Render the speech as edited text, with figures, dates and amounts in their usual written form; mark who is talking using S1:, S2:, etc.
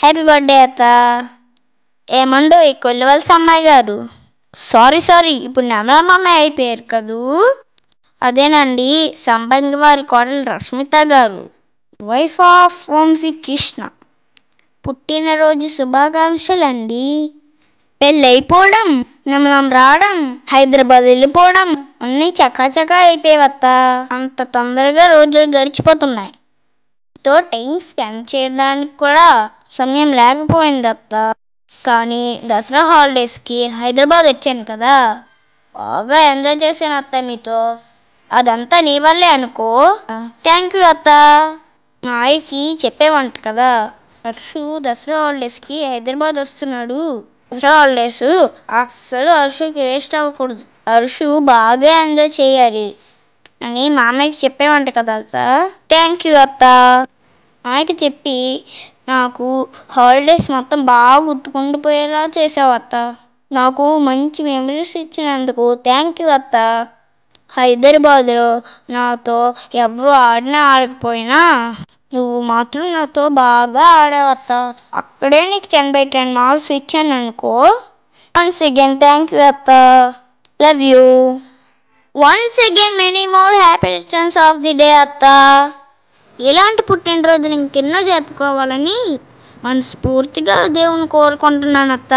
S1: Happy birthday అత్త. ఏమండో ఈ కొల్లవలస అమ్మాయి గారు. సారీ ఇప్పుడు నెమలమ్మాయి అయిపోయారు కదూ. అదేనండి సంపంగి వారి కోడలు రష్మిత గారు, వైఫ్ ఆఫ్ వంశీ కృష్ణ. పుట్టినరోజు శుభాకాంక్షలండి. పెళ్ళైపోవడం, నెమలం రావడం, హైదరాబాద్ వెళ్ళిపోవడం అన్నీ చకాచకా అయిపోయేవత్త. అంత తొందరగా రోజులు గడిచిపోతున్నాయి. తో టైం స్పెండ్ చేయడానికి కూడా సమయం లేకపోయింది అత్త. కానీ దసరా హాలిడేస్కి హైదరాబాద్ వచ్చాను కదా, బాగా ఎంజాయ్ చేశాను అత్త మీతో. అదంతా నీ వల్లే అనుకో. థ్యాంక్ యూ అత్త. మా ఆయకి చెప్పేవంట కదా, హర్షు దసరా హాలిడేస్కి హైదరాబాద్ వస్తున్నాడు. దసరా హాలిడేస్ అస్సలు హర్షుకి వేస్ట్ అవ్వకూడదు, హర్షు బాగా ఎంజాయ్ చేయాలి అని మా అమ్మకి చెప్పేవంట కదా అత్త. థ్యాంక్ యూ అత్త. మాయకి చెప్పి నాకు హాలిడేస్ మొత్తం బాగా గుర్తుకుండిపోయేలా చేసావు అత్త. నాకు మంచి మెమరీస్ ఇచ్చినందుకు థ్యాంక్ యూ అత్త. హైదరాబాద్లో నాతో ఎవరు ఆడినా ఆడకపోయినా నువ్వు మాత్రం నాతో బాగా ఆడావత్త. అక్కడే నీకు 10/10 మార్క్స్ ఇచ్చాను అనుకో. వన్స్ అగైన్ థ్యాంక్ యూ అత్త. Love you. Once again many more happy returns of the day అత్త. ఇలాంటి పుట్టినరోజులు ఇంకెన్నో జరుపుకోవాలని మనస్ఫూర్తిగా దేవుని కోరుకుంటున్నాను అత్త.